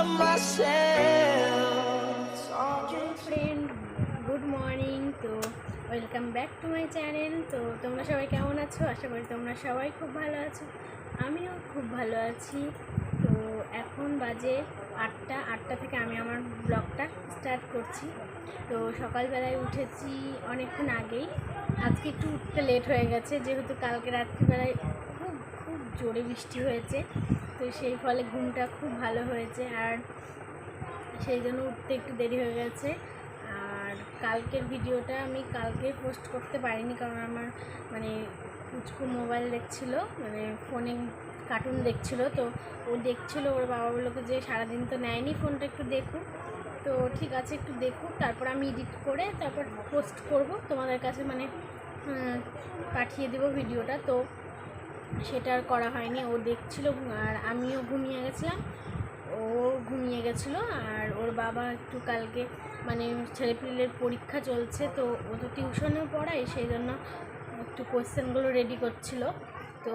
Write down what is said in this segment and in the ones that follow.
of myself. Friend, good morning. তো welcome back to my channel. তো তোমরা সবাই কেমন আছো? আশা করি তোমরা সবাই খুব ভালো আছো, আমিও খুব ভালো আছি। তো এখন বাজে 8টা থেকে আমি আমার ব্লগটা স্টার্ট করছি। তো সকালবেলায় উঠেছি অনেকক্ষণ আগেই। আজকে একটু উঠতে লেট হয়ে গেছে, যেহেতু কালকে রাত্রিবেলায় খুব খুব জোরে বৃষ্টি হয়েছে। তো সেই ফলে ঘুমটা খুব ভালো হয়েছে, আর সেই জন্য উঠতে একটু দেরি হয়ে গেছে। আর কালকের ভিডিওটা আমি কালকে পোস্ট করতে পারিনি, কারণ আমার পুচকু মোবাইল দেখছিলো, ফোনে কার্টুন দেখছিলো। তো ও দেখছিলো, ওর বাবা বললো যে সারাদিন তো নেয়নি, ফোনটা একটু দেখুক। তো ঠিক আছে, একটু দেখুক, তারপর আমি এডিট করে তারপর পোস্ট করব তোমাদের কাছে, পাঠিয়ে দেবো ভিডিওটা। তো সেটা আর করা হয়নি। ও দেখছিলো আর আমিও ঘুমিয়ে গেছিলাম, ও ঘুমিয়ে গেছিলো। আর ওর বাবা একটু কালকে ছেলেপিলের পরীক্ষা চলছে, তো ও তো টিউশনেও পড়ায়, সেই জন্য একটু কোয়েশ্চেনগুলো রেডি করছিলো। তো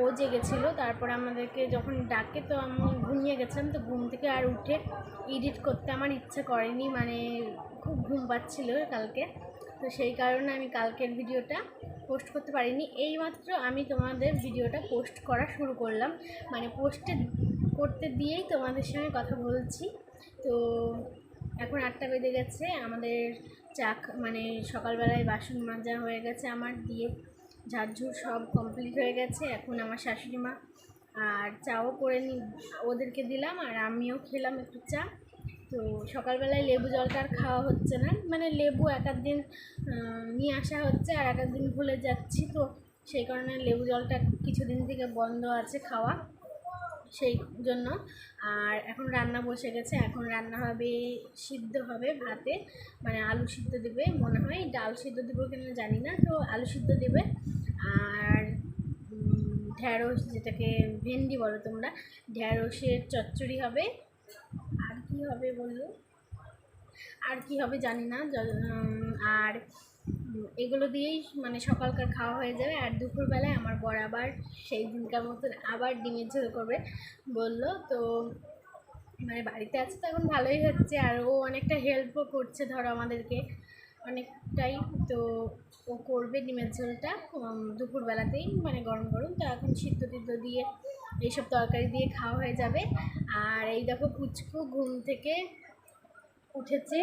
ও জেগেছিলো, তারপর আমাদেরকে যখন ডাকে তো আমি ঘুমিয়ে গেছিলাম। তো ঘুম থেকে আর উঠে এডিট করতে আমার ইচ্ছে করেনি, খুব ঘুম পাচ্ছিলো কালকে। তো সেই কারণে আমি কালকের ভিডিওটা পোস্ট করতে পারিনি। এইমাত্র আমি তোমাদের ভিডিওটা পোস্ট করা শুরু করলাম, পোস্টে করতে দিয়েই তোমাদের সঙ্গে কথা বলছি। তো এখন 8টা বেজে গেছে, আমাদের সকালবেলায় বাসন মাজা হয়ে গেছে, আমার দিয়ে ঝাড়ঝুড় সব কমপ্লিট হয়ে গেছে। এখন আমার শাশুড়ি মা আর চাও করে ওদেরকে দিলাম, আর আমিও খেলাম একটু চা। তো সকালবেলায় লেবু জলটা আর খাওয়া হচ্ছে না, লেবু এক দিন নিয়ে আসা হচ্ছে আর এক দিন ভুলে যাচ্ছি। তো সেই কারণে লেবু জলটা কিছুদিন থেকে বন্ধ আছে খাওয়া, সেই জন্য। আর এখন রান্না বসে গেছে, এখন রান্না হবে, সিদ্ধ হবে ভাতে, আলু সিদ্ধ দেবে মনে হয়, ডাল সিদ্ধ দেবো কিনা জানি না। তো আলু সিদ্ধ দেবে, আর ঢ্যাঁড়স, যেটাকে ভেন্ডি বলো তোমরা, ঢ্যাঁড়সের চচ্চড়ি হবে। আর কি হবে বললো, আর কি হবে জানি না। আর এগুলো দিয়েই সকালকার খাওয়া হয়ে যাবে। আর দুপুরবেলায় আমার বর আবার সেই দিনকার মতন আবার ডিমের ঝোল করবে বললো। তো বাড়িতে আছে তো এখন ভালোই হচ্ছে, আর ও অনেকটা হেল্পও করছে ধরো আমাদেরকে অনেকটাই। তো ও করবে ডিমের ঝোলটা দুপুরবেলাতেই, গরম গরম। তো এখন সিদ্ধ টিদ্ধ দিয়ে এইসব তরকারি দিয়ে খাওয়া হয়ে যাবে। আর এই দেখো পুচকু ঘুম থেকে উঠেছে,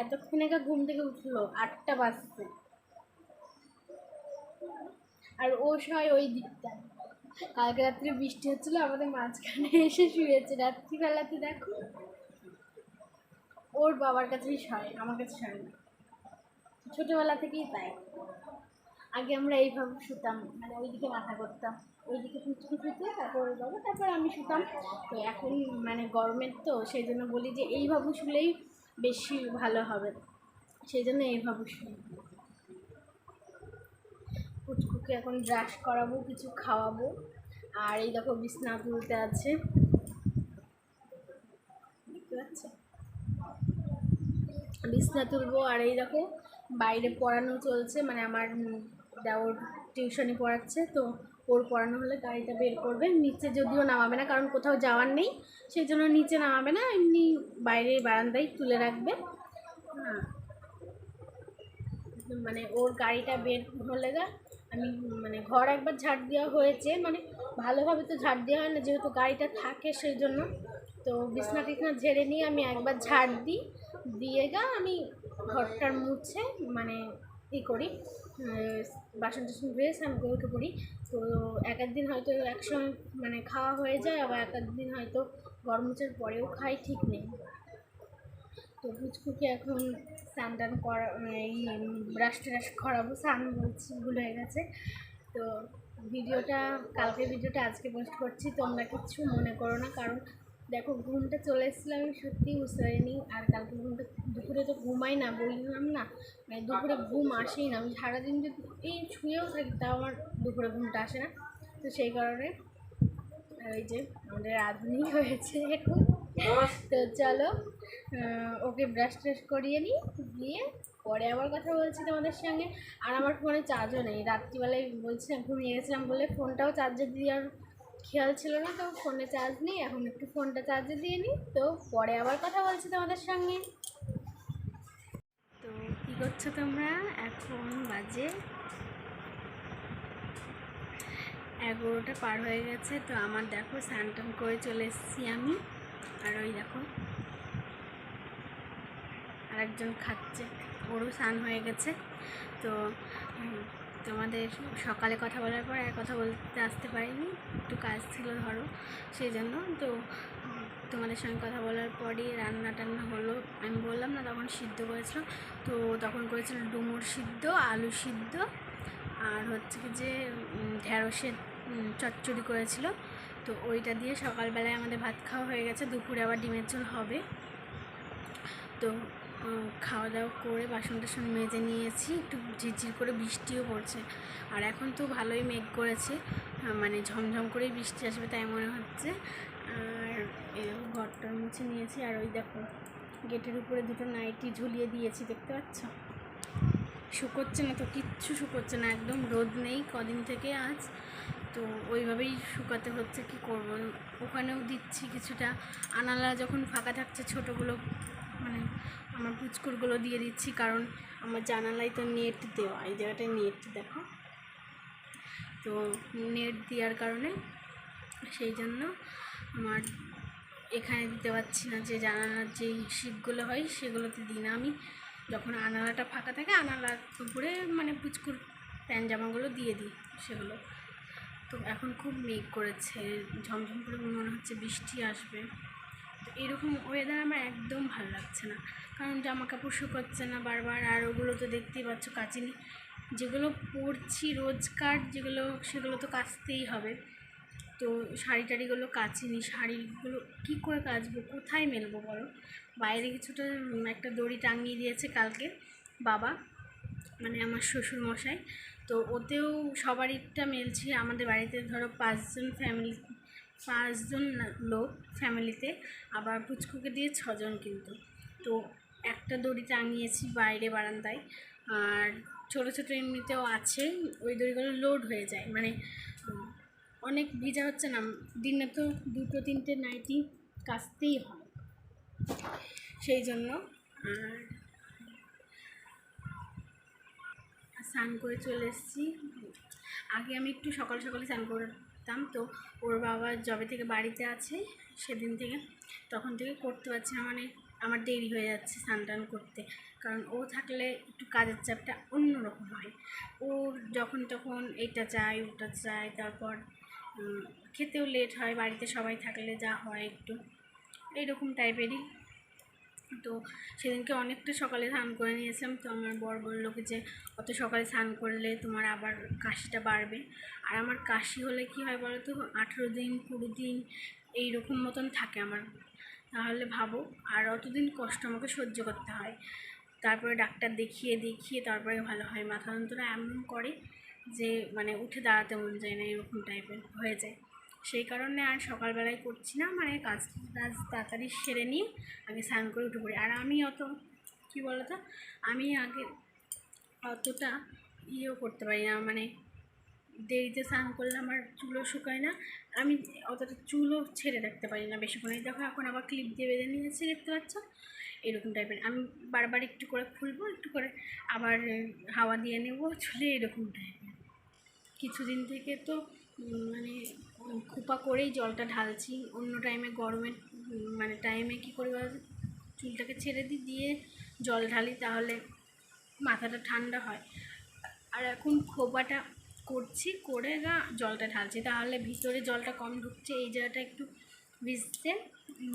এতক্ষণ আগে ঘুম থেকে উঠলো, 8টা বাজছে। আর ও শয় ওই দিকটা, কালকে রাত্রে বৃষ্টি হচ্ছিল, আমাদের মাঝখানে এসে শুয়েছে রাত্রিবেলাতে। দেখো, ওর বাবার কাছেই শয়, আমার কাছে শয় না, ছোটবেলা থেকেই তাই। আগে আমরা এইভাবে শুতাম, ওইদিকে মাথা করতাম, ওইদিকে পুচকু শুতে, তারপর ওর বাবা, তারপর আমি শুতাম। তো এখন গরমের, তো সেই জন্য বলি যে এইভাবে শুলেই বেশি ভালো হবে, সেই জন্য এইভাবে শুই। পুচকুকে এখন ব্রাশ করাবো, কিছু খাওয়াবো। আর এই দেখো বিছনা তুলতে আছে, দেখতে পাচ্ছ, বিছনা তুলবো। আর এই দেখো বাইরে পড়ানো চলছে, আমার দেওর টিউশনি পড়াচ্ছে। তো ওর পড়ানো হলে গাড়িটা বের করবে, নিচে যদিও নামাবে না, কারণ কোথাও যাওয়ার নেই, সেই জন্য নিচে নামাবে না, এমনি বাইরে বারান্দায় তুলে রাখবে। হ্যাঁ, ওর গাড়িটা বের হলে আমি ঘর একবার ঝাড় দেওয়া হয়েছে, ভালোভাবে তো ঝাড় দেওয়া হয় না, যেহেতু গাড়িটা থাকে সেই জন্য। তো বিছনা টিছনা ঝেড়ে নিয়ে আমি একবার ঝাড় দিই, দিয়ে আমি ঘরটার মুছে করি, বাসন টাসন ধুয়ে স্নান করে উঠে পড়ি। তো এক দিন হয়তো একসঙ্গে খাওয়া হয়ে যায়, আবার এক দিন হয়তো ঘর মুছার পরেও খাই, ঠিক নেই। তো পুচকুকে এখন স্নান টান করা, এই ব্রাশ ট্রাশ করাবো, স্নান বলছি ভুল হয়ে গেছে। তো কালকের ভিডিওটা আজকে পোস্ট করছি, তোমরা কিচ্ছু মনে করো না, কারণ দেখো ঘুমটা চলে এসেছিলো, আমি সত্যিই বুঝতে পারিনি। আর কালকে দুপুরে তো ঘুমাই না, বললাম না, দুপুরে ঘুম আসেই না। আমি সারাদিন যদি এই শুয়েও থাকি, তাও আমার দুপুরে ঘুমটা আসে না। তো সেই কারণে ওই যে আমাদের রাঁধুনি হয়েছে এখন। তো চলো ওকে ব্রাশ ট্রাশ করিয়ে নিই, দিয়ে পরে আবার কথা বলছি তোমাদের সঙ্গে। আর আমার ফোনে চার্জও নেই, রাত্রিবেলায় বলছিলাম ঘুমিয়ে গেছিলাম বলে ফোনটাও চার্জে দেওয়ার খেয়াল ছিল না, তো ফোনে চার্জ নেই, এখন একটু ফোনটা চার্জে দিয়ে নিই, তো পরে আবার কথা বলছি তোমাদের সঙ্গে। তো কী করছো তোমরা? এখন বাজে 11টা পার হয়ে গেছে। তো আমার দেখো স্নান টান করে চলে এসেছি আমি, আর ওই দেখো আরেকজন খাচ্ছে, ওরও স্নান হয়ে গেছে। তো তোমাদের সকালে কথা বলার পর আর কথা বলতে আসতে পারিনি, একটু কাজ ছিল ধরো, সেই জন্য। তো তোমাদের সঙ্গে কথা বলার পরই রান্না টান্না হলো। আমি বললাম না তখন সিদ্ধ করেছিল, তো তখন করেছিল ডুমুর সিদ্ধ, আলু সিদ্ধ, আর হচ্ছে কি যে ঢ্যাঁড়সের চচ্চড়ি করেছিল। তো ওইটা দিয়ে সকালবেলায় আমাদের ভাত খাওয়া হয়ে গেছে, দুপুরে আবার ডিমের ঝোল হবে। তো খাওয়া দাওয়া করে বাসন টাসন মেজে নিয়েছি, একটু ঝিরঝির করে বৃষ্টিও পড়ছে, আর এখন তো ভালোই মেঘ করেছে, মানে ঝমঝম করেই বৃষ্টি আসবে তাই মনে হচ্ছে। আর ঘরটা মুছে নিয়েছি, আর ওই দেখো গেটের উপরে দুটো নাইটি ঝুলিয়ে দিয়েছি, দেখতে পাচ্ছ? শুকোচ্ছে না তো, কিচ্ছু শুকোচ্ছে না, একদম রোদ নেই কদিন থেকে আজ, তো ওইভাবেই শুকাতে হচ্ছে, কি করব। ওখানেও দিচ্ছি কিছুটা, আনালা যখন ফাঁকা থাকছে ছোটোগুলো, মানে আমার পুচকুরগুলো দিয়ে দিচ্ছি, কারণ আমার জানালায় তো নেট দেওয়া, এই জায়গাটায় নেট দেখো, তো নেট দেওয়ার কারণে সেই জন্য আমার এখানে দিতে পারছি না, যে জানালার যেই শিকগুলো হয় সেগুলোতে দিই না আমি, যখন আনালাটা ফাঁকা থাকে আনালার উপরে মানে পুচকুর প্যান্ট জামাগুলো দিয়ে দিই সেগুলো। তো এখন খুব মেঘ করেছে, ঝমঝম করে মনে হচ্ছে বৃষ্টি আসবে। তো এরকম ওয়েদার আমার একদম ভালো লাগছে না, কারণ জামা কাপড় শুকোচ্ছে না বারবার, আর ওগুলো তো দেখতেই পাচ্ছ কাচিনি, যেগুলো পরছি রোজকার যেগুলো সেগুলো তো কাচতেই হবে। তো শাড়ি টাড়িগুলো কাচিনি, শাড়িগুলো কী করে কাচবো, কোথায় মেলবো বলো? বাইরে কিছুটা একটা দড়ি টাঙিয়ে দিয়েছে কালকে বাবা, মানে আমার শ্বশুর মশাই, তো ওতেও সবারইটা মেলছি। আমাদের বাড়িতে ধরো 5জন লোক ফ্যামিলিতে, আবার পুচকুকে দিয়ে 6জন কিন্তু। তো একটা দড়ি টাঙিয়েছি বাইরে বারান্দায়, আর ছোটো ছোটো এমনিতেও আছে, ওই দড়িগুলো লোড হয়ে যায়, মানে অনেক ভিজা হচ্ছে না, দিনে তো 2-3টে নাইটি কাচতেই হয়, সেই জন্য। আর স্নান করে চলে এসেছি। আগে আমি একটু সকাল সকালে স্নান করতাম, তো ওর বাবা যবে থেকে বাড়িতে আছে সেদিন থেকে তখন থেকে করতে পারছি না, মানে আমার দেরি হয়ে যাচ্ছে স্নান টান করতে, কারণ ও থাকলে একটু কাজের চাপটা অন্যরকম হয়। ওর যখন তখন এটা চাই ওটা চাই, তারপর খেতেও লেট হয়, বাড়িতে সবাই থাকলে যা হয় একটু এইরকম টাইপেরই। তো সেদিনকে অনেকটা সকালে স্নান করে নিয়েছিলাম, তো আমার বর বললো যে অত সকালে স্নান করলে তোমার আবার কাশিটা বাড়বে, আর আমার কাশি হলে কি হয় বলো তো, 18 দিন 20 দিন এইরকম মতন থাকে আমার, তাহলে ভাবো, আর অতদিন কষ্ট আমাকে সহ্য করতে হয়, তারপরে ডাক্তার দেখিয়ে দেখিয়ে তারপরে ভালো হয়। মাথা যন্ত্রণা এমন করে যে মানে উঠে দাঁড়াতে মন যায় না, এরকম টাইপের হয়ে যায়, সেই কারণে আর সকালবেলায় করছি না, মানে কাজ তাড়াতাড়ি সেরে নিয়ে আগে স্নান করে উঠে পড়ি। আর আমি অত কী বলো তো, আমি আগে অতটা ইয়েও করতে পারি না, মানে দেরিতে স্নান করলে আমার চুলও শুকায় না, আমি অতটা চুলও ছেড়ে রাখতে পারি না বেশিক্ষণ। এই দেখো এখন আবার ক্লিপ দিয়ে বেঁধে নিয়েছি, দেখতে পাচ্ছ এরকম টাইপের, আমি বারবার একটু করে খুলবো, একটু করে আবার হাওয়া দিয়ে নেবো চুলে, এরকম টাইপের। কিছুদিন থেকে তো মানে খোপা করেই জলটা ঢালছি, অন্য টাইমে গরমের মানে টাইমে কী করি বলো, চুলটাকে ছেড়ে দিয়ে জল ঢালি, তাহলে মাথাটা ঠান্ডা হয়। আর এখন খোপাটা করছি, করে না জলটা ঢালছি, তাহলে ভিতরে জলটা কম ঢুকছে, এই জায়গাটা একটু ভিজছে,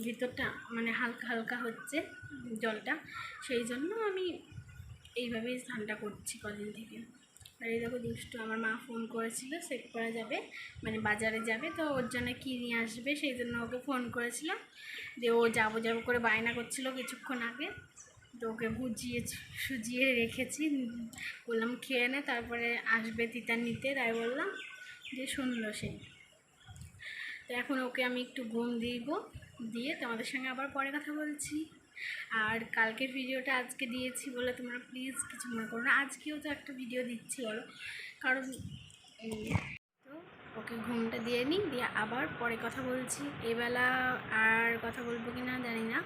ভিতরটা মানে হালকা হালকা হচ্ছে জলটা, সেই জন্য আমি এইভাবেই স্নানটা করছি কদিন থেকে। আর এই দেখো দুষ্টু, আমার মা ফোন করেছিল সেট করা যাবে, মানে বাজারে যাবে, তো ওর জন্য কী নিয়ে আসবে সেই জন্য ওকে ফোন করেছিলাম, যে ও যাবো যাবো করে বায়না করছিল কিছুক্ষণ আগে, তো ওকে বুঝিয়ে সুজিয়ে রেখেছি, বললাম খেয়ে নে তারপরে আসবে তিতার নিতে, তাই বললাম, যে শুনলো সেই। তো এখন ওকে আমি একটু ঘুম দিয়ে তোমাদের সঙ্গে আবার পরে কথা বলছি। আর কালকের ভিডিওটা আজকে দিয়েছি বলে তোমরা প্লিজ কিছু মনে করো না, আজকেও তো একটা ভিডিও দিচ্ছি বলো, কারণ তো ওকে ঘুমটা দিয়ে নিই, দিয়ে আবার পরে কথা বলছি। এবেলা আর কথা বলবো কি না জানি না,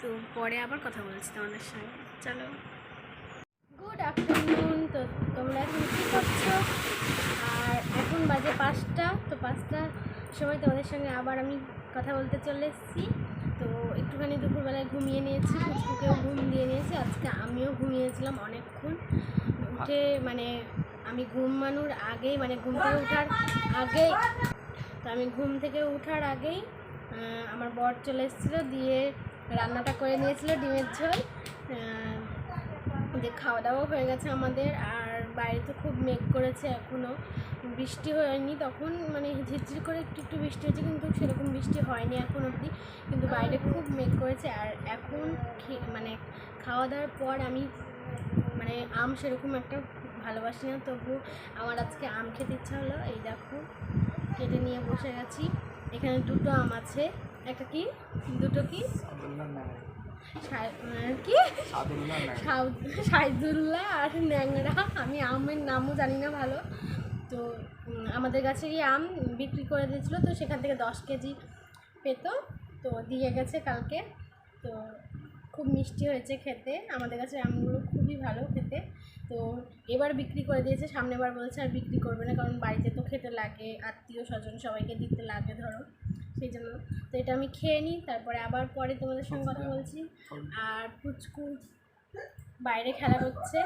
তো পরে আবার কথা বলছি তোমাদের সঙ্গে। চলো, গুড আফটারনুন। তো তোমরা এখন কী করছো? আর এখন বাজে 5টা, তো 5টার সময় তোমাদের সঙ্গে আবার আমি কথা বলতে চলে এসেছি। তো একটুখানি দুপুরবেলায় ঘুমিয়ে নিয়েছি, পুচকুকেও ঘুম দিয়ে নিয়েছি, আজকে আমিও ঘুমিয়েছিলাম অনেকক্ষণ। উঠে মানে আমি ঘুমানোর আগেই, মানে ঘুম থেকে ওঠার আগেই, তো আমি ঘুম থেকে ওঠার আগেই আমার বর চলে এসেছিলো, দিয়ে রান্নাটা করে নিয়েছিল ডিমের ঝোল। যে খাওয়া দাওয়াও হয়ে গেছে আমাদের। আর বাইরে তো খুব মেঘ করেছে, এখনও বৃষ্টি হয়নি, তখন মানে ঝিরঝির করে একটু একটু বৃষ্টি হয়েছে, কিন্তু সেরকম বৃষ্টি হয়নি এখন অবধি, কিন্তু বাইরে খুব মেঘ করেছে। আর এখন মানে খাওয়া দাওয়ার পর আমি মানে আম সেরকম একটা ভালোবাসি না, তবু আমার আজকে আম খেতে ইচ্ছা হলো। এই দেখো কেটে নিয়ে বসে গেছি। এখানে 2টো আম আছে, একটা কি, দুটো কি কি সাইদুল্লাহ আর ন্যাংরা, আমি আমের নামও জানি না ভালো। তো আমাদের গাছেরই আম বিক্রি করে দিয়েছিলো, তো সেখান থেকে 10 কেজি পেত, তো দিয়ে গেছে কালকে। তো খুব মিষ্টি হয়েছে খেতে, আমাদের গাছের আমগুলো খুবই ভালো খেতে। তো এবার বিক্রি করে দিয়েছে, সামনেবার বলছে আর বিক্রি করবে না, কারণ বাড়িতে তো খেতে লাগে, আত্মীয় স্বজন সবাইকে দিতে লাগে ধরো, সেই জন্য। তো এটা আমি খেয়ে নিই, তারপরে আবার পরে তোমাদের সঙ্গে কথা বলছি। আর পুচকু বাইরে খেলা করছে।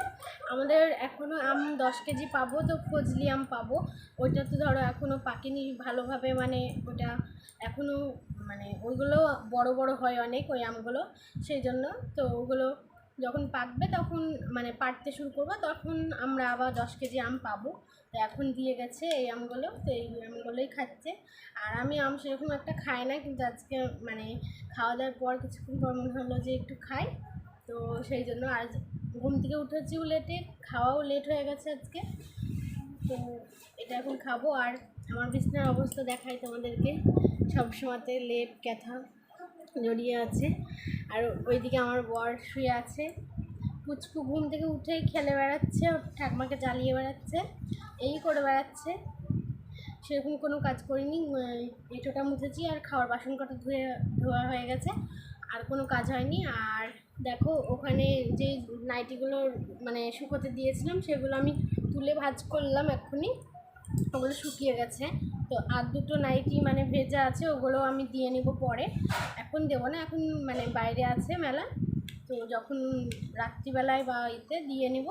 আমাদের এখনও আম 10 কেজি পাবো, তো ফজলি আম পাবো। ওইটা তো ধরো এখনও পাকেনি ভালোভাবে, মানে ওটা এখনও মানে ওইগুলো বড় বড় হয় অনেক ওই আমগুলো, সেই জন্য। তো ওগুলো যখন পাকবে তখন মানে পাড়তে শুরু করবো, তখন আমরা আবার 10 কেজি আম পাবো। তো এখন দিয়ে গেছে এই আমগুলো, তো এই আমগুলোই খাচ্ছে। আর আমি আম সেরকম একটা খাই না, কিন্তু আজকে মানে খাওয়া দাওয়ার পর কিছুক্ষণ পর মনে হলো যে একটু খাই, তো সেই জন্য। আর ঘুম থেকে উঠেছিও লেটে, খাওয়াও লেট হয়ে গেছে আজকে, তো এটা এখন খাবো। আর আমার বিছানার অবস্থা দেখাই তোমাদেরকে, সবসময়তে লেপ ক্যাথা জড়িয়ে আছে। আর ওইদিকে আমার বর শুয়ে আছে। পুচকু ঘুম থেকে উঠেই খেলে বেড়াচ্ছে, ঠাকমাকে জ্বালিয়ে বেড়াচ্ছে, এই করে বেড়াচ্ছে। সেরকম কোনো কাজ করিনি, এঁটোটা মুছেছি আর খাওয়ার বাসন কটা ধোয়া হয়ে গেছে, আর কোনো কাজ হয়নি। আর দেখো ওখানে যে নাইটিগুলো মানে শুকোতে দিয়েছিলাম, সেগুলো আমি তুলে ভাঁজ করলাম এক্ষুনি, ওগুলো শুকিয়ে গেছে। তো আর 2টো নাইটি মানে ভেজা আছে, ওগুলো আমি দিয়ে নিব পরে, এখন দেবো না, এখন মানে বাইরে আছে মেলা, তো যখন রাত্রিবেলায় বা এতে দিয়ে নিব,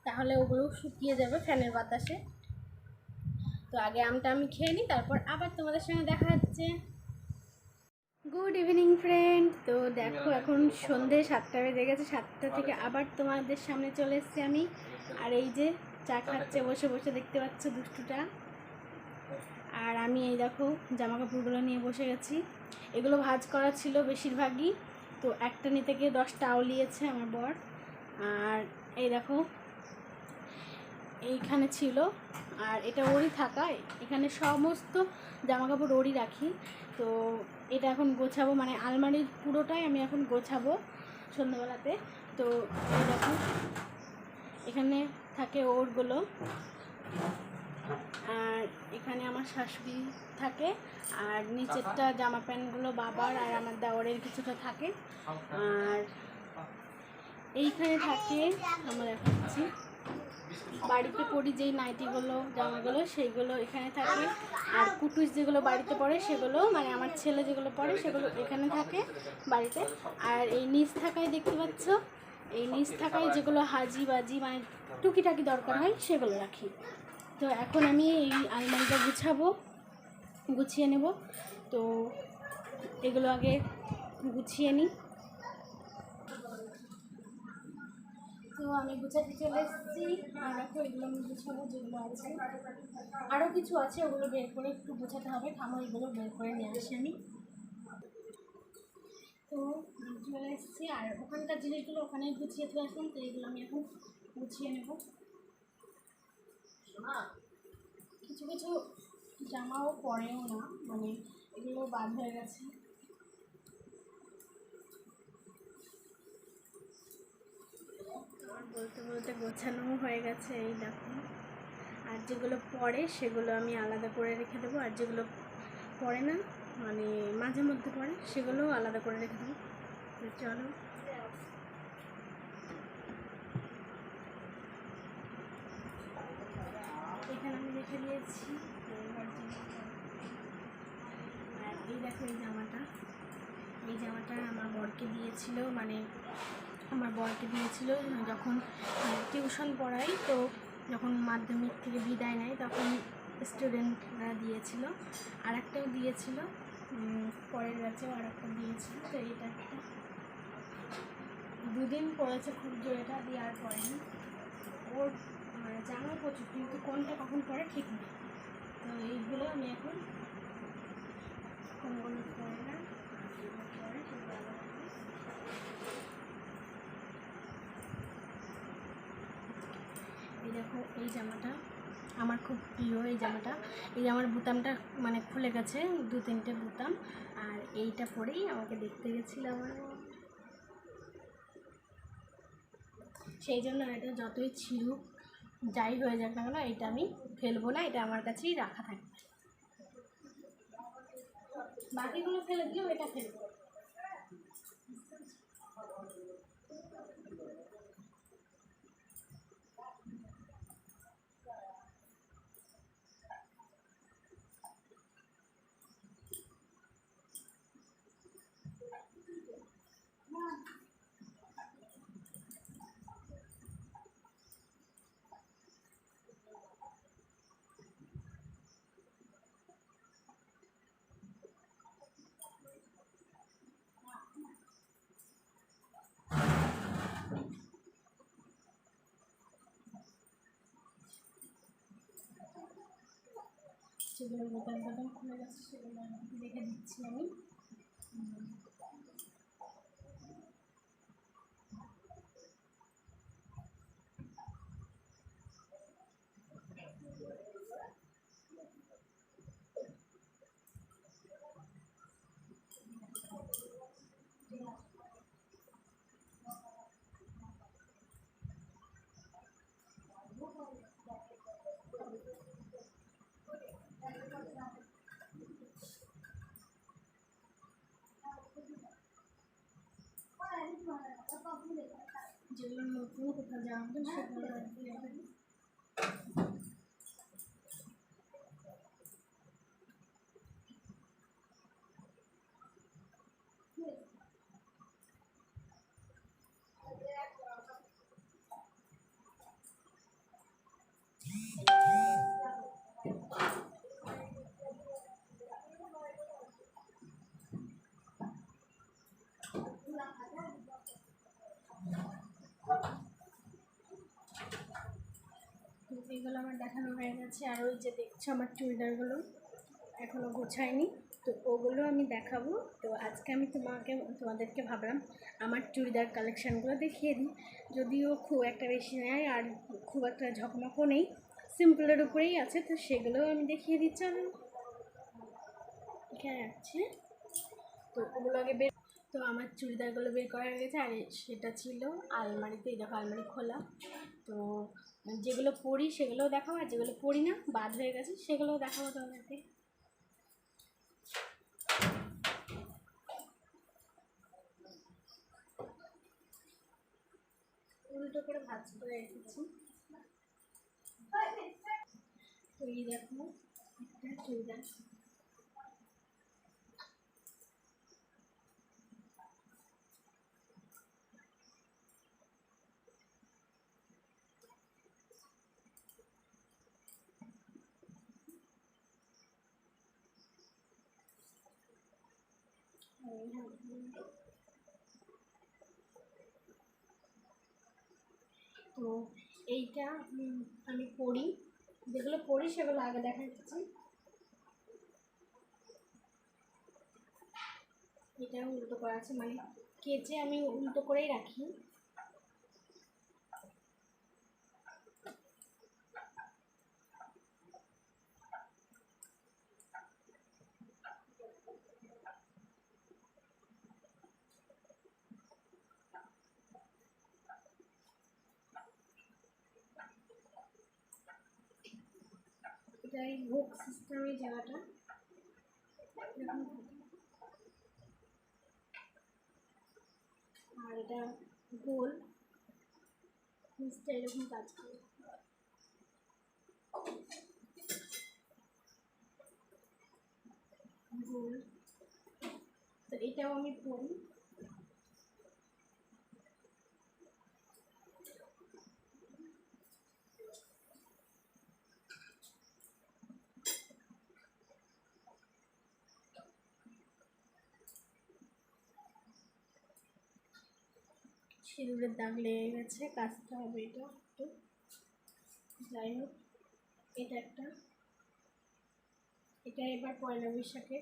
তাহলে ওগুলো শুকিয়ে যাবে ফ্যানের বাতাসে। তো আগে আমটা আমি খেয়ে নিই, তারপর আবার তোমাদের সঙ্গে দেখা হচ্ছে। Good evening friend. তো দেখো এখন সন্ধে 7টা বেজে গেছে, 7টা থেকে আবার তোমাদের সামনে চলে এসেছি আমি। আর এই যে চা খাচ্ছে বসে বসে, দেখতে পাচ্ছ দুষ্টুটা। আর আমি এই দেখো জামা কাপড়গুলো নিয়ে বসে গেছি, এগুলো ভাঁজ করা ছিল বেশিরভাগই, তো একটা নিতে গিয়ে 10টা আউলিয়েছে আমার বর। আর এই দেখো এইখানে ছিল, আর এটা ওরই থাকা, এখানে সমস্ত জামা কাপড় ওরই রাখি। তো এটা এখন গোছাবো, মানে আলমারির পুরোটাই আমি এখন গোছাবো সন্ধ্যাবেলাতে। তো এই দেখো এখানে থাকে ওরগুলো, আর এখানে আমার শাশুড়ি থাকে, আর নিচেরটা জামা প্যান্টগুলো বাবার আর আমার দেওরের কিছুটা থাকে। আর এইখানে থাকে আমরা দেখাচ্ছি বাড়িতে পরি যেই নাইটিগুলো জামাগুলো, সেইগুলো এখানে থাকে। আর কুটুস যেগুলো বাড়িতে পড়ে সেগুলো, মানে আমার ছেলে যেগুলো পড়ে সেগুলো এখানে থাকে বাড়িতে। আর এই নিচ থাকায় দেখতে পাচ্ছ, এই নিচ থাকায় যেগুলো হাজি বাজি মানে টুকিটাকি দরকার হয় সেগুলো রাখি। তো এখন আমি এই আলমারিটা গুছিয়ে নেব। তো এগুলো আগে গুছিয়ে নিই। তো আমি গুছাতে চলে এসেছি, আর দেখো এগুলো আমি গুছাবো যেগুলো আছে, আরও কিছু আছে ওগুলো বের করে একটু গুছাতে হবে, থামো এগুলো বের করে নিয়ে আসি আমি। তো চলে এসেছি, আর ওখানকার জিনিসগুলো ওখানেই গুছিয়ে চলে আসলাম, তো এগুলো আমি এখন গুছিয়ে নেব। কিছু কিছু জামাও পরেও না, মানে এগুলো বাদ হয়ে গেছে। বলতে বলতে গোছানো হয়ে গেছে, এই দেখো। আর যেগুলো পড়ে সেগুলো আমি আলাদা করে রেখে দেবো, আর যেগুলো পড়ে না মানে মাঝে মধ্যে পড়ে সেগুলোও আলাদা করে রেখে দেবো। তো চলো, এখানে আমি রেখে দিয়েছি। আর এই দেখো এই জামাটা আমার বরকে দিয়েছিল, মানে আমার বরকে দিয়েছিল যখন টিউশন পড়াই, তো যখন মাধ্যমিক থেকে বিদায় নেয় তখন স্টুডেন্টরা দিয়েছিল। আর একটাও দিয়েছিল, পরের ব্যাচেও আর একটা দিয়েছিল। তো এটা একটা 2 দিন পড়েছে খুব জোরেটা দিয়ে আর পড়েনি। ওর জামা প্রচুর, কিন্তু কোনটা কখন পড়ে ঠিক নেই। তো এইগুলো আমি এখন কোনগুলো পড়ে না পড়ে সেগুলো আলাদা করি। এই দেখো এই জামাটা আমার খুব প্রিয়, এই জামার বুতামটা মানে খুলে গেছে 2-3টে বুতাম। আর এইটা পরেই আমাকে দেখতে গেছিল আমার, সেই জন্য এটা যতই ছিঁড়ুক যাই হয়ে যাক না কেন এটা আমি ফেলবো না, এটা আমার কাছেই রাখা থাকবে। বাকিগুলো ফেলে দিলেও এটা ফেলবো। যেগুলো বোতাম খুলে গেছে সেগুলো রেখে দিচ্ছি আমি। যেগুলো নতুন কোথাও যাওয়া হবে সেগুলো রেখে দিই। এগুলো আমার দেখানো হয়ে গেছে। আর ওই যে দেখছো আমার চুড়িদারগুলো এখনও গোছায়নি, তো ওগুলো আমি দেখাবো। তো আজকে আমি তোমাদেরকে ভাবলাম আমার চুড়িদার কালেকশানগুলো দেখিয়ে দিই। যদিও খুব একটা বেশি নেয় আর খুব একটা ঝকমকও নেই, সিম্পলের উপরেই আছে, তো সেগুলোও আমি দেখিয়ে দিচ্ছি। আমি এখানে আছে, তো ওগুলো আগে বের। তো আমার চুড়িদারগুলো বের করা হয়ে গেছে, আর সেটা ছিল আলমারিতে। এই দেখো আলমারি খোলা। তো যেগুলো পরি সেগুলোও দেখাবো, আর যেগুলো পরি না বাদ হয়ে গেছে সেগুলোও দেখাবো তোমাদেরকে। উল্টো করে ভাঁজ করে রেখেছি। তো এই দেখো একটা চুড়িদার, তো এইটা আমি পরি, যেগুলো পরি সেগুলো আগে দেখাচ্ছি। এটা উল্টো করা আছে, মানে কেচে আমি উল্টো করেই রাখি। এই হুক সিস্টেমের জায়গাটা এরকম থাকে। আর এটা গোল, নিচটা এরকম কাজ করে। গোল, তো এটাও আমি পরি। সিঁদুরের দাগ লেগে গেছে, কাচতে হবে এটা একটু। যাই হোক, এটা একটা, এটা এবার পয়লা বৈশাখে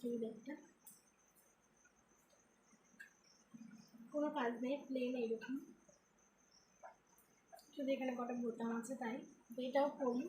চুড়িদারটা, কোনো কাজ নেই, প্লেন এইরকম, শুধু এখানে কটা বোতাম আছে তাই। তো এটাও পরি।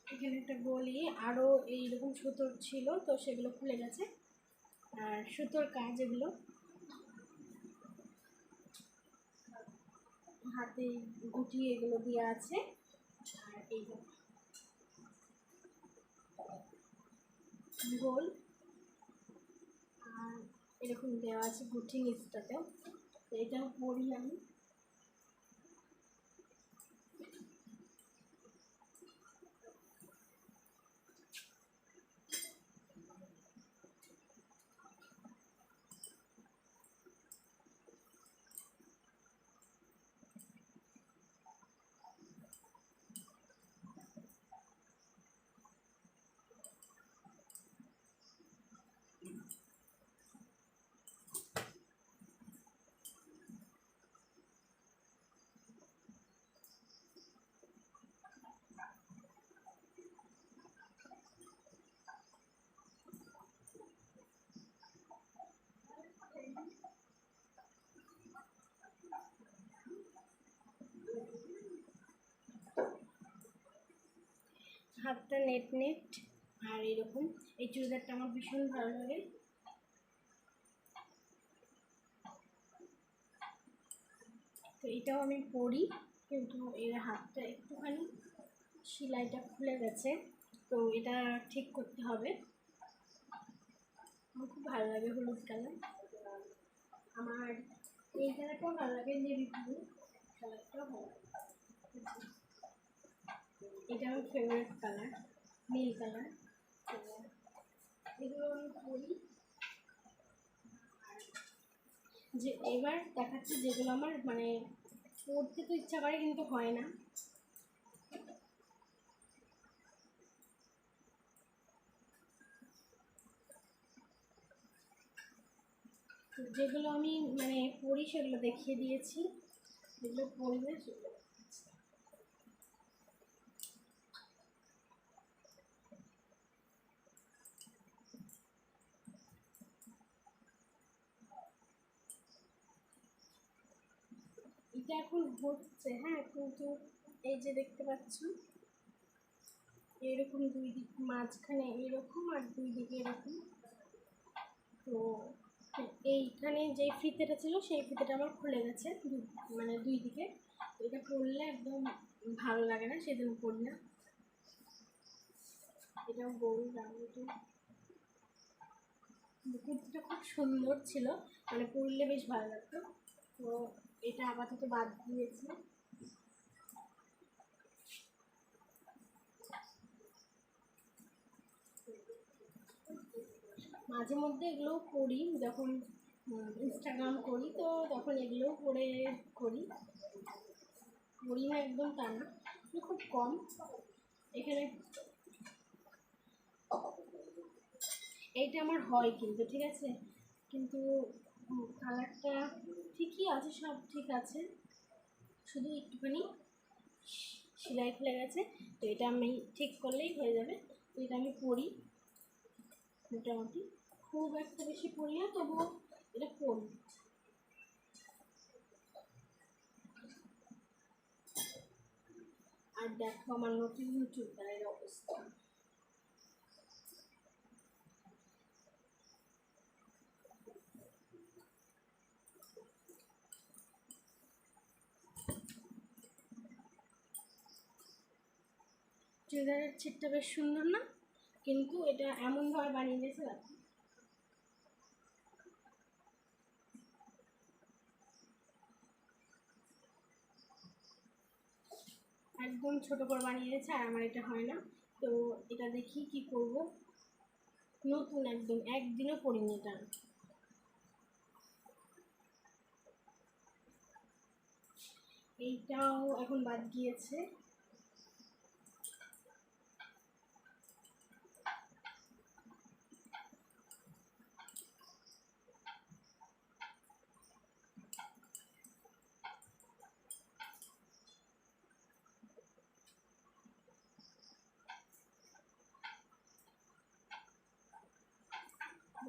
এখানে একটা গলি, আরও এইরকম সুতোর ছিল, তো সেগুলো খুলে গেছে। আর সুতোর কাজ এগুলো, হাতে গুটি এগুলো দেওয়া আছে। আর এই গোল, আর এরকম দেওয়া আছে গুটি নিচটাতেও। তো এটাও পরি আমি। হাতটা নেট নেট, আর এরকম। এই চুড়িদারটা আমার ভীষণ ভালো লাগে। তো এটাও আমি পরি, কিন্তু এর হাতটা একটুখানি সেলাইটা খুলে গেছে, তো এটা ঠিক করতে হবে। আমার খুব ভালো লাগে হলুদ কালার। আমার এই কালারটাও ভালো লাগে, নেভি ব্লু কালারটাও ভালো লাগে। এটা আমার ফেভারিট কালার, নীল কালার। এগুলো আমি পরি। যে এবার দেখাচ্ছি যেগুলো আমার মানে পড়তে তো ইচ্ছা করে কিন্তু হয় না। যেগুলো আমি মানে পড়ি সেগুলো দেখিয়ে দিয়েছি, যেগুলো পড়বে সেগুলো। এটা এখন হচ্ছে, হ্যাঁ, কিন্তু এই যে দেখতে পাচ্ছ এরকম দুই দিক, মাঝখানে এরকম আর দুই দিকে এরকম। তো এইখানে যে ফিতেটা ছিল সেই ফিতেটা আমার খুলে গেছে, মানে দুই দিকে। এটা পরলে একদম ভালো লাগে না, সেজন্য পরি না। এটাও গোল রাউন্ড, কুর্তিটা খুব সুন্দর ছিল, মানে পরলে বেশ ভালো লাগতো। তো এটা আপাতত বাদ দিয়েছি। মাঝে মধ্যে এগুলোও করি, যখন ইনস্টাগ্রাম করি তো তখন এগুলোও করে করি। করি না একদম তা না, খুব কম। এখানে এইটা আমার হয় কিন্তু, ঠিক আছে, কিন্তু কালারটা ঠিকই আছে, সব ঠিক আছে, শুধু একটুখানি সেলাই খুলে গেছে, তো এটা আমি ঠিক করলেই হয়ে যাবে। তো এটা আমি পরি মোটামুটি, খুব একটা বেশি পরি না, তবুও এটা পরি। আর দেখো আমার নতুন চুড়িদারের অবস্থা। চুড়িদারের ছিটটা বেশ সুন্দর না, কিন্তু এটা এমনভাবে বানিয়ে দিয়েছে দেখো, একদম ছোট করে বানিয়ে দিয়েছে, আর আমার এটা হয় না। তো এটা দেখি কি করব, নতুন একদম, একদিনও পরিনি এটা। এইটাও এখন বাদ গিয়েছে।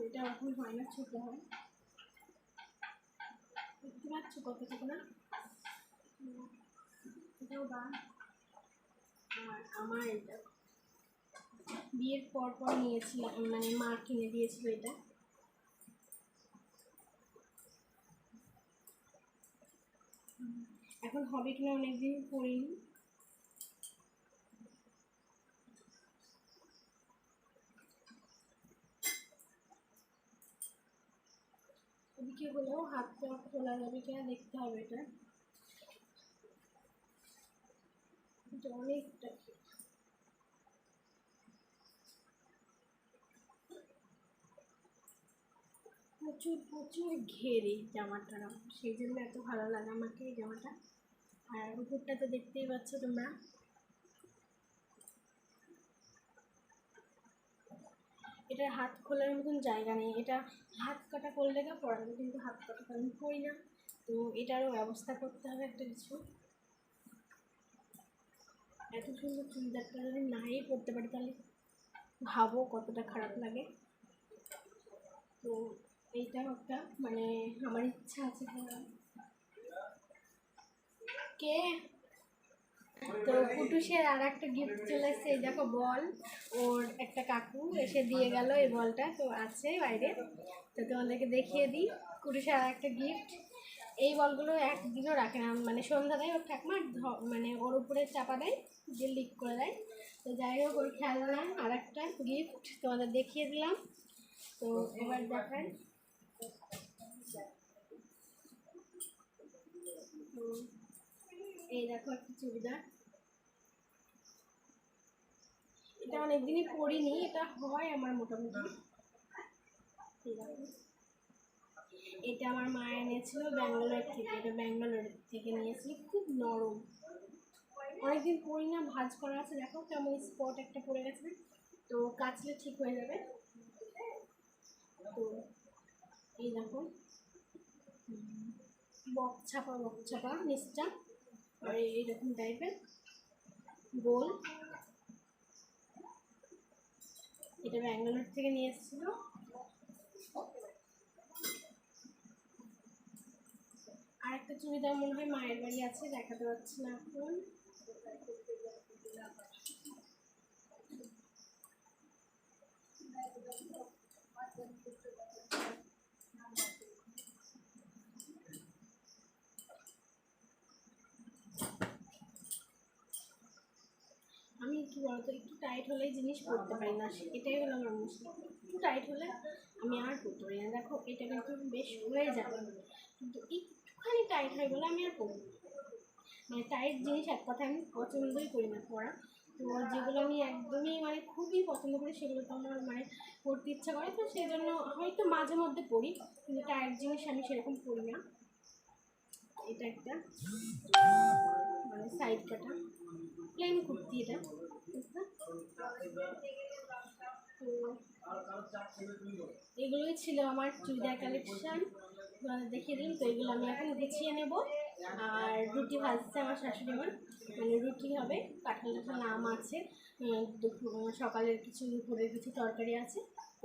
এটা এখন হয় না, ছোট হয়, দেখতে পাচ্ছ কতটুকু না, এটাও বাদ। আর আমার এটা বিয়ের পর পর নিয়েছিলাম, মানে মা কিনে দিয়েছিল এটা। এখন হবে কিনা অনেকদিন পরিনি। ওদিকে হলেও হাতটা খোলা যাবে কিনা দেখতে হবে। এটা অনেকটা প্রচুর প্রচুর ঘেরে জামাটা, সেই জন্য এত ভালো লাগে আমাকে এই জামাটা। আর উপরটা তো দেখতেই পাচ্ছ তোমরা, এটা হাত খোলার মতন জায়গা নেই, এটা হাত কাটা করলে না পড়া যাবে, কিন্তু হাত কাটা আমি করি না, তো এটারও ব্যবস্থা করতে হবে একটা কিছু। এত সুন্দর চুড়িদারটা যদি নাই পরতে পারি তাহলে ভাবো কতটা খারাপ লাগে। তো এইটা একটা মানে আমার ইচ্ছা আছে। কে তো কুটুসের আর একটা গিফট চলে এসেছে, এই দেখো বল, ওর একটা কাকু এসে দিয়ে গেল এই বলটা, তো আছে বাইরে, তো তোমাদেরকে দেখিয়ে দিই। কুটুসের আর একটা গিফট, এই বলগুলো একদিনও রাখে না, মানে সন্ধ্যা দেয় ওর ঠাকুমা, মানে ওর উপরে চাপা দেয়, যে লিক করে দেয়। তো যাই হোক, ওর খেলনা আর একটা গিফট তোমাদের দেখিয়ে দিলাম। তো এবার দেখাই, তো এই দেখো একটা চুড়িদার, এটা অনেকদিনই পরিনি, এটা হয় আমার মোটামুটি। এটা আমার মা এনেছিল ব্যাঙ্গালোর থেকে, এটা ব্যাঙ্গালোর থেকে নিয়েছি, খুব নরম, অনেকদিন পরি না, ভাঁজ করা আছে, দেখো কেমন স্পট একটা পড়ে গেছে, তো কাচলে ঠিক হয়ে যাবে। তো এই দেখো বকছাপা বকছাপা নিচটা, আর এইরকম টাইপের গোল, এটা ব্যাঙ্গালোর থেকে নিয়ে এসেছিল। আর একটা চুড়িদার মনে হয় মায়ের বাড়ি আছে, দেখাতে পারছি না এখন। আমি কি বলতো, একটু টাইট হলেই জিনিস পরতে পারি না, এটাই হলো আমার মুশকিল, একটু টাইট হলে আমি আর পরতে পারি না। দেখো এটা কিন্তু বেশ হয়ে যাবে, কিন্তু একটুখানি টাইট হয় বলে আমি আর পরবো, মানে টাইট জিনিস এক কথা আমি পছন্দই করি না পরা। তো যেগুলো আমি একদমই মানে খুবই পছন্দ করি সেগুলো তো আমার মানে পরতে ইচ্ছা করে, তো সেই জন্য হয়তো মাঝে মধ্যে পরি, কিন্তু টাইট জিনিস আমি সেরকম পরি না। এটা একটা মানে সাইড কাটা প্লেন কুর্তি, এটা তো এগুলোই ছিল আমার চুড়িদার কালেকশন, দেখিয়ে দিন। তো এগুলো আমি এখন গুছিয়ে নেব। আর রুটি ভাজছে আমার শাশুড়ি মা, মানে রুটি হবে, কাঁঠাল টাঠাল আম আছে, সকালের কিছু দুপুরের কিছু তরকারি আছে,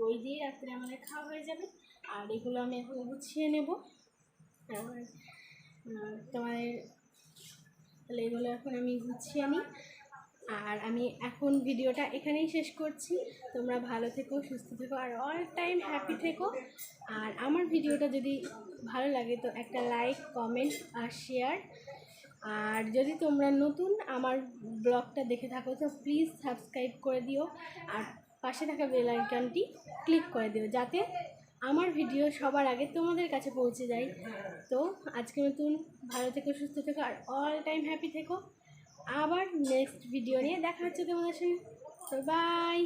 ওই দিয়ে রাত্রে আমাদের খাওয়া হয়ে যাবে। আর এগুলো আমি এখন গুছিয়ে নেব। আর তোমার তাহলে এগুলো এখন আমি গুছিয়ে নিই। আর আমি এখন ভিডিওটা এখানেই শেষ করছি। তোমরা ভালো থেকো, সুস্থ থেকো, আর অল টাইম হ্যাপি থেকো। আর আমার ভিডিওটা যদি ভালো লাগে তো একটা লাইক, কমেন্ট আর শেয়ার। আর যদি তোমরা নতুন আমার ব্লগটা দেখে থাকো তো প্লিজ সাবস্ক্রাইব করে দিও, আর পাশে থাকা বেল আইকনটি ক্লিক করে দিও যাতে আমার ভিডিও সবার আগে তোমাদের কাছে পৌঁছে যায়। তো আজকে নতুন ভালো থেকো, সুস্থ থেকো, আর অল টাইম হ্যাপি থেকো। আবার নেক্সট ভিডিও নিয়ে দেখা হচ্ছে তোমাদের সঙ্গে। তো বাই।